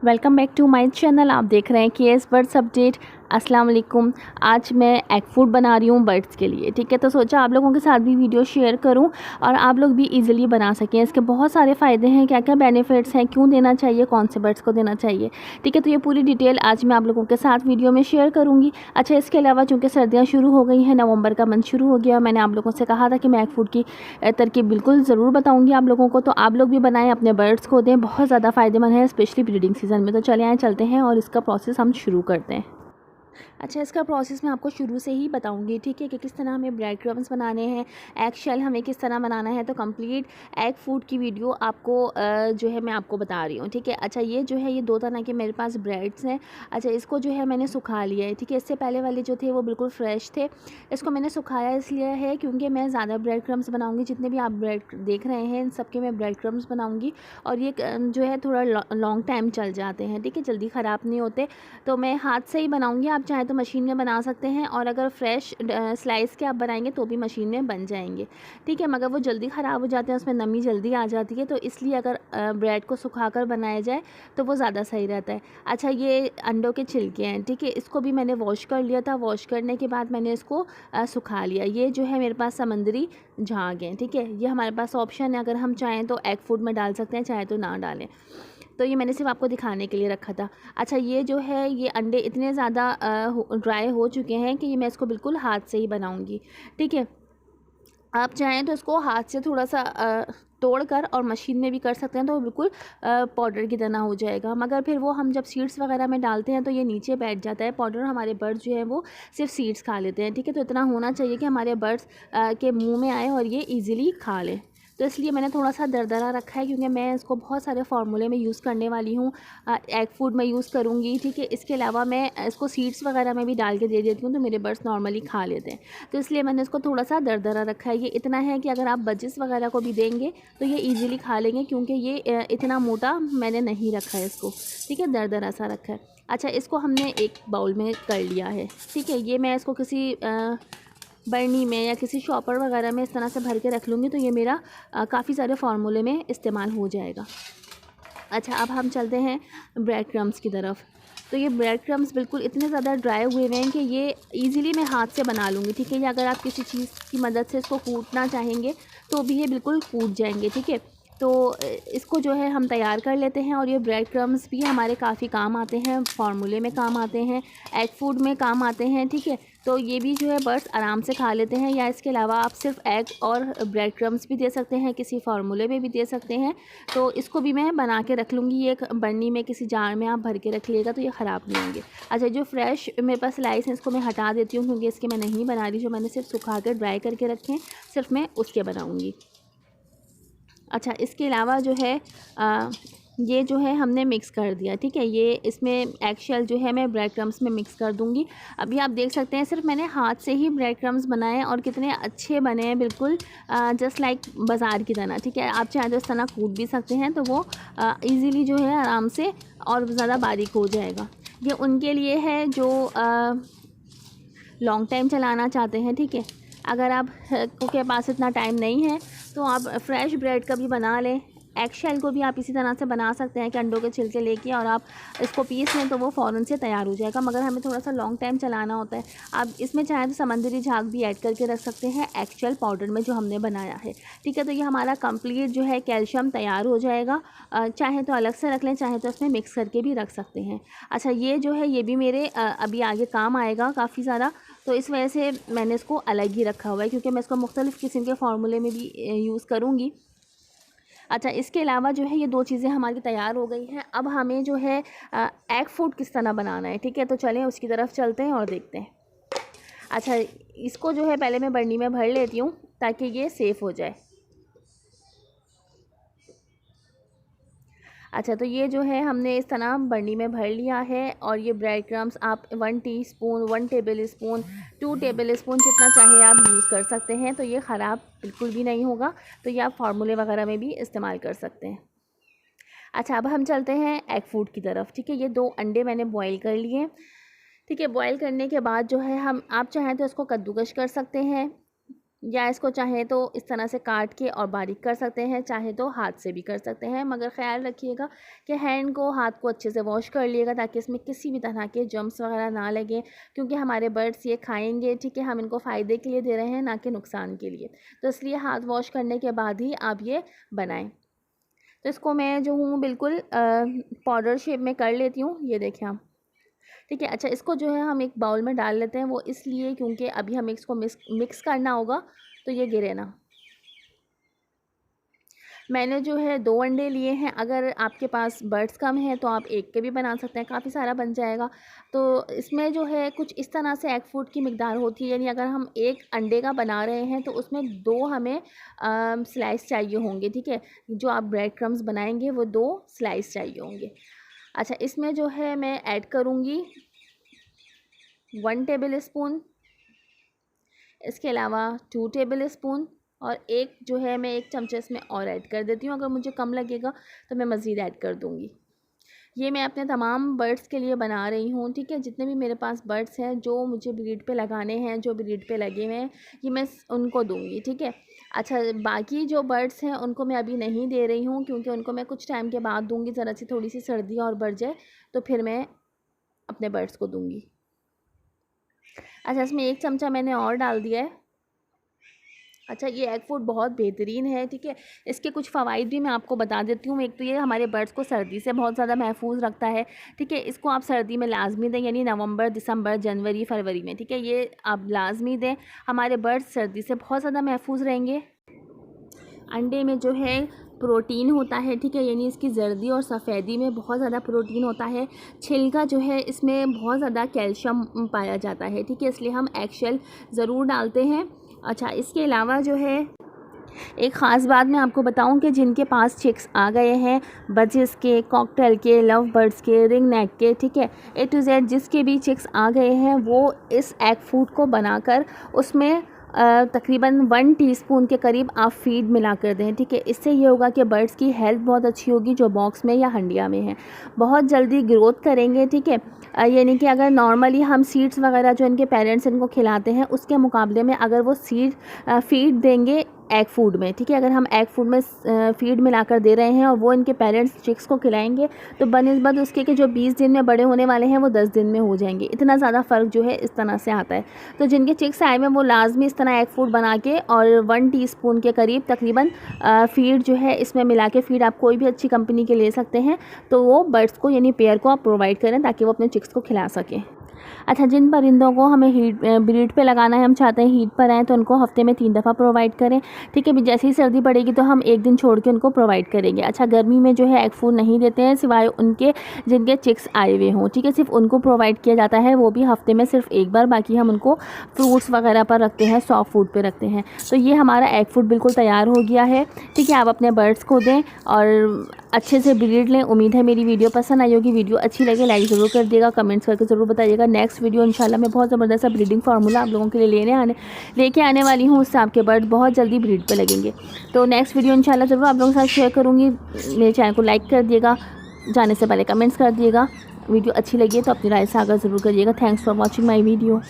Welcome back to my channel. आप देख रहे हैं केएस बर्ड्स अपडेट। अस्सलाम वालेकुम। आज मैं एग फूड बना रही हूँ बर्ड्स के लिए, ठीक है। तो सोचा आप लोगों के साथ भी वीडियो शेयर करूँ और आप लोग भी इजीली बना सकें। इसके बहुत सारे फ़ायदे हैं, क्या क्या बेनिफिट्स हैं, क्यों देना चाहिए, कौन से बर्ड्स को देना चाहिए, ठीक है। तो ये पूरी डिटेल आज मैं आप लोगों के साथ वीडियो में शेयर करूँगी। अच्छा, इसके अलावा चूँकि सर्दियाँ शुरू हो गई हैं, नवंबर का मंथ शुरू हो गया, मैंने आप लोगों से कहा था कि मैं एग फूड की तरकीब बिल्कुल ज़रूर बताऊँगी आप लोगों को। तो आप लोग भी बनाएं, अपने बर्ड्स को दें, बहुत ज़्यादा फ़ायदेमंद है स्पेशली ब्रीडिंग सीज़न में। तो चले आए, चलते हैं और इसका प्रोसेस हम शुरू करते हैं। अच्छा, इसका प्रोसेस मैं आपको शुरू से ही बताऊंगी, ठीक है, कि किस तरह हमें ब्रेड क्रम्स बनाने हैं, एग शेल हमें किस तरह बनाना है। तो कंप्लीट एग फूड की वीडियो आपको जो है मैं आपको बता रही हूँ, ठीक है। अच्छा, ये जो है ये दो तरह के मेरे पास ब्रेड्स हैं। अच्छा, इसको जो है मैंने सुखा लिया है, ठीक है। इससे पहले वाले जो थे वो बिल्कुल फ्रेश थे। इसको मैंने सुखाया इसलिए है क्योंकि मैं ज़्यादा ब्रेड क्रम्स बनाऊँगी। जितने भी आप ब्रेड देख रहे हैं इन सबके मैं ब्रेड क्रम्स बनाऊँगी और ये जो है थोड़ा लॉन्ग टाइम चल जाते हैं, ठीक है, जल्दी ख़राब नहीं होते। तो मैं हाथ से ही बनाऊँगी, आप चाहे तो मशीन में बना सकते हैं और अगर फ्रेश स्लाइस के आप बनाएंगे तो भी मशीन में बन जाएंगे, ठीक है। मगर वो जल्दी ख़राब हो जाते हैं, उसमें नमी जल्दी आ जाती है। तो इसलिए अगर ब्रेड को सुखाकर बनाया जाए तो वो ज़्यादा सही रहता है। अच्छा, ये अंडों के छिलके हैं, ठीक है। इसको भी मैंने वॉश कर लिया था। वॉश करने के बाद मैंने इसको सुखा लिया। ये जो है मेरे पास समंदरी झाग हैं, ठीक है। ये हमारे पास ऑप्शन है, अगर हम चाहें तो एग फूड में डाल सकते हैं, चाहे तो ना डालें। तो ये मैंने सिर्फ आपको दिखाने के लिए रखा था। अच्छा, ये जो है ये अंडे इतने ज़्यादा ड्राई हो चुके हैं कि ये मैं इसको बिल्कुल हाथ से ही बनाऊंगी, ठीक है। आप चाहें तो इसको हाथ से थोड़ा सा तोड़ कर और मशीन में भी कर सकते हैं, तो वो बिल्कुल पाउडर की तरह हो जाएगा। मगर फिर वो हम जब सीड्स वगैरह में डालते हैं तो ये नीचे बैठ जाता है पाउडर, हमारे बर्ड्स जो है वो सिर्फ सीड्स खा लेते हैं, ठीक है। तो इतना होना चाहिए कि हमारे बर्ड्स के मुंह में आए और ये ईज़िली खा लें। तो इसलिए मैंने थोड़ा सा दरदरा रखा है क्योंकि मैं इसको बहुत सारे फार्मूले में यूज़ करने वाली हूँ। एग फूड में यूज़ करूँगी, ठीक है। इसके अलावा मैं इसको सीड्स वगैरह में भी डाल के दे देती हूँ तो मेरे बर्ड्स नॉर्मली खा लेते हैं। तो इसलिए मैंने इसको थोड़ा सा दरदरा रखा है। ये इतना है कि अगर आप बजिस वगैरह को भी देंगे तो ये ईज़िली खा लेंगे, क्योंकि ये इतना मोटा मैंने नहीं रखा है इसको, ठीक है, दरदरा सा रखा है। अच्छा, इसको हमने एक बाउल में कर लिया है, ठीक है। ये मैं इसको किसी बर्नी में या किसी शॉपर वगैरह में इस तरह से भर के रख लूँगी तो ये मेरा काफ़ी सारे फार्मूले में इस्तेमाल हो जाएगा। अच्छा, अब हम चलते हैं ब्रेड क्रम्स की तरफ। तो ये ब्रेड क्रम्स बिल्कुल इतने ज़्यादा ड्राई हुए हुए हैं कि ये ईज़िली मैं हाथ से बना लूँगी, ठीक है। या अगर आप किसी चीज़ की मदद से इसको कूटना चाहेंगे तो भी ये बिल्कुल कूट जाएंगे, ठीक है। तो इसको जो है हम तैयार कर लेते हैं। और ये ब्रेड क्रम्स भी हमारे काफ़ी काम आते हैं, फार्मूले में काम आते हैं, एग फूड में काम आते हैं, ठीक है। तो ये भी जो है बर्ड्स आराम से खा लेते हैं। या इसके अलावा आप सिर्फ एग और ब्रेड क्रम्स भी दे सकते हैं, किसी फार्मूले में भी दे सकते हैं। तो इसको भी मैं बना के रख लूँगी। एक बर्नी में किसी जार में आप भर के रखिएगा तो ये ख़राब नहीं होंगे। अच्छा, जो फ्रेश मेरे पास स्लाइस है इसको मैं हटा देती हूँ क्योंकि इसके मैं नहीं बना रही। जो मैंने सिर्फ सुखा कर ड्राई करके रखे हैं सिर्फ मैं उसके बनाऊँगी। अच्छा, इसके अलावा जो है ये जो है हमने मिक्स कर दिया, ठीक है। ये इसमें एग शेल जो है मैं ब्रेड क्रम्स में मिक्स कर दूंगी। अभी आप देख सकते हैं सिर्फ मैंने हाथ से ही ब्रेड क्रम्स बनाए और कितने अच्छे बने हैं, बिल्कुल जस्ट लाइक बाज़ार की तरह, ठीक है। आप चाहे तो इस तरह कूट भी सकते हैं तो वो ईज़िली जो है आराम से और ज़्यादा बारीक हो जाएगा। ये उनके लिए है जो लॉन्ग टाइम चलाना चाहते हैं, ठीक है। अगर आप के पास इतना टाइम नहीं है तो आप फ्रेश ब्रेड का भी बना लें। एग शेल को भी आप इसी तरह से बना सकते हैं कि अंडों के छिलके लेके और आप इसको पीस लें तो वो फ़ौरन से तैयार हो जाएगा। मगर हमें थोड़ा सा लॉन्ग टाइम चलाना होता है। आप इसमें चाहें तो समंदरी झाग भी ऐड करके रख सकते हैं एग शेल पाउडर में जो हमने बनाया है, ठीक है। तो ये हमारा कंप्लीट जो है कैल्शियम तैयार हो जाएगा। चाहे तो अलग से रख लें, चाहे तो इसमें मिक्स करके भी रख सकते हैं। अच्छा, ये जो है ये भी मेरे अभी आगे काम आएगा काफ़ी सारा। तो इस वजह से मैंने इसको अलग ही रखा हुआ है क्योंकि मैं इसको मुख्तलिफ़ किस्म के फार्मूले में भी यूज़ करूँगी। अच्छा, इसके अलावा जो है ये दो चीज़ें हमारी तैयार हो गई हैं। अब हमें जो है एग फूड किस तरह बनाना है, ठीक है। तो चलें उसकी तरफ चलते हैं और देखते हैं। अच्छा, इसको जो है पहले मैं बर्नी में भर लेती हूँ ताकि ये सेफ़ हो जाए। अच्छा, तो ये जो है हमने इस तरह बर्नी में भर लिया है और ये ब्रेड क्रम्स आप 1 teaspoon, 1 table spoon, 2 table spoon जितना चाहे आप यूज़ कर सकते हैं। तो ये ख़राब बिल्कुल भी नहीं होगा। तो ये आप फार्मूले वगैरह में भी इस्तेमाल कर सकते हैं। अच्छा, अब हम चलते हैं एग फूड की तरफ, ठीक है। ये 2 अंडे मैंने बॉईल कर लिए, ठीक है। बॉईल करने के बाद जो है हम आप चाहें तो इसको कद्दूकश कर सकते हैं या इसको चाहे तो इस तरह से काट के और बारीक कर सकते हैं, चाहे तो हाथ से भी कर सकते हैं, मगर ख़्याल रखिएगा कि हाथ को अच्छे से वॉश कर लिएगा ताकि इसमें किसी भी तरह के जर्म्स वगैरह ना लगें, क्योंकि हमारे बर्ड्स ये खाएंगे, ठीक है। हम इनको फ़ायदे के लिए दे रहे हैं, ना कि नुकसान के लिए। तो इसलिए हाथ वॉश करने के बाद ही आप ये बनाएं। तो इसको मैं जो हूँ बिल्कुल पाउडर शेप में कर लेती हूँ, ये देखें आप, ठीक है। अच्छा, इसको जो है हम एक बाउल में डाल लेते हैं, वो इसलिए क्योंकि अभी हमें इसको मिक्स करना होगा तो ये गिरे ना। मैंने जो है 2 अंडे लिए हैं। अगर आपके पास बर्ड्स कम हैं तो आप एक के भी बना सकते हैं, काफ़ी सारा बन जाएगा। तो इसमें जो है कुछ इस तरह से एग फूड की मिकदार होती है, यानी अगर हम 1 अंडे का बना रहे हैं तो उसमें 2 हमें स्लाइस चाहिए होंगे, ठीक है। जो आप ब्रेड क्रम्स बनाएंगे वो 2 स्लाइस चाहिए होंगे। अच्छा, इसमें जो है मैं ऐड करूँगी 1 टेबल स्पून, इसके अलावा 2 टेबल स्पून, और एक जो है मैं 1 चमचे इसमें और ऐड कर देती हूँ। अगर मुझे कम लगेगा तो मैं मज़ीद ऐड कर दूँगी। ये मैं अपने तमाम बर्ड्स के लिए बना रही हूँ, ठीक है। जितने भी मेरे पास बर्ड्स हैं जो मुझे ब्रीड पे लगाने हैं, जो ब्रीड पे लगे हुए हैं, ये मैं उनको दूँगी, ठीक है। अच्छा, बाकी जो बर्ड्स हैं उनको मैं अभी नहीं दे रही हूँ, क्योंकि उनको मैं कुछ टाइम के बाद दूँगी। ज़रा सी थोड़ी सी सर्दी और बढ़ जाए तो फिर मैं अपने बर्ड्स को दूँगी। अच्छा, इसमें 1 चमचा मैंने और डाल दिया है। अच्छा, ये एग फूड बहुत बेहतरीन है, ठीक है। इसके कुछ फ़वाइद भी मैं आपको बता देती हूँ। एक तो ये हमारे बर्ड्स को सर्दी से बहुत ज़्यादा महफूज रखता है, ठीक है। इसको आप सर्दी में लाजमी दें, यानी नवंबर, दिसंबर, जनवरी, फरवरी में, ठीक है। ये आप लाजमी दें, हमारे बर्ड्स सर्दी से बहुत ज़्यादा महफूज रहेंगे। अंडे में जो है प्रोटीन होता है, ठीक है, यानी इसकी जर्दी और सफ़ेदी में बहुत ज़्यादा प्रोटीन होता है। छिलका जो है इसमें बहुत ज़्यादा कैल्शियम पाया जाता है, ठीक है, इसलिए हम एग शेल ज़रूर डालते हैं। अच्छा, इसके अलावा जो है एक ख़ास बात मैं आपको बताऊं कि जिनके पास चिक्स आ गए हैं, बजिस के, कॉकटेल के, लव बर्ड्स के, रिंग नेक के, ठीक है, A to Z जिसके भी चिक्स आ गए हैं, वो इस एग फूड को बनाकर उसमें तकरीबन 1 टीस्पून के करीब आप फीड मिला कर दें, ठीक है। इससे ये होगा कि बर्ड्स की हेल्थ बहुत अच्छी होगी, जो बॉक्स में या हंडिया में है, बहुत जल्दी ग्रोथ करेंगे, ठीक है। यानी कि अगर नॉर्मली हम सीड्स वगैरह जो इनके पेरेंट्स इनको खिलाते हैं, उसके मुकाबले में अगर वो फीड देंगे एग फूड में, ठीक है, अगर हम एग फूड में फीड मिलाकर दे रहे हैं और वो इनके पेरेंट्स चिक्स को खिलाएंगे, तो बनिस्बत उसके कि जो 20 दिन में बड़े होने वाले हैं वो 10 दिन में हो जाएंगे। इतना ज़्यादा फ़र्क जो है इस तरह से आता है। तो जिनके चिक्स आए हुए हैं वो लाजमी इस तरह एग फूड बना के और 1 टीस्पून के करीब तकरीबन फीड जो है इसमें मिला के, फीड आप कोई भी अच्छी कंपनी के ले सकते हैं, तो वो बर्ड्स को यानी पेयर को आप प्रोवाइड करें ताकि वो अपने चिक्स को खिला सकें। अच्छा, जिन परिंदों को हमें ब्रीड पे लगाना है, हम चाहते हैं हीट पर आएँ, तो उनको हफ्ते में 3 दफ़ा प्रोवाइड करें, ठीक है। जैसे ही सर्दी पड़ेगी तो हम 1 दिन छोड़ के उनको प्रोवाइड करेंगे। अच्छा, गर्मी में जो है एग फूड नहीं देते हैं, सिवाय उनके जिनके चिक्स आए हुए हों, ठीक है, सिर्फ उनको प्रोवाइड किया जाता है, वो भी हफ्ते में सिर्फ 1 बार। बाकी हम उनको फ्रूट्स वगैरह पर रखते हैं, सॉफ्ट फूड पर रखते हैं। तो ये हमारा एग फूड बिल्कुल तैयार हो गया है, ठीक है। आप अपने बर्ड्स को दें और अच्छे से ब्रीड लें। उम्मीद है मेरी वीडियो पसंद आई होगी। वीडियो अच्छी लगे लाइक ज़रूर कर दिएगा, कमेंट्स करके ज़रूर बताइएगा। नेक्स्ट वीडियो इंशाल्लाह मैं बहुत ज़बरदस्त ब्रीडिंग फार्मूला आप लोगों के लिए लेके आने वाली हूँ, उससे आपके बर्ड बहुत जल्दी ब्रीड पे लगेंगे। तो नेक्स्ट वीडियो इंशाल्लाह ज़रूर आप लोगों के साथ शेयर करूँगी। मेरे चैनल को लाइक कर दिएगा, जाने से पहले कमेंट्स कर दिएगा। वीडियो अच्छी लगी है तो अपनी राय साझा ज़रूर करिएगा। Thanks for watching my video.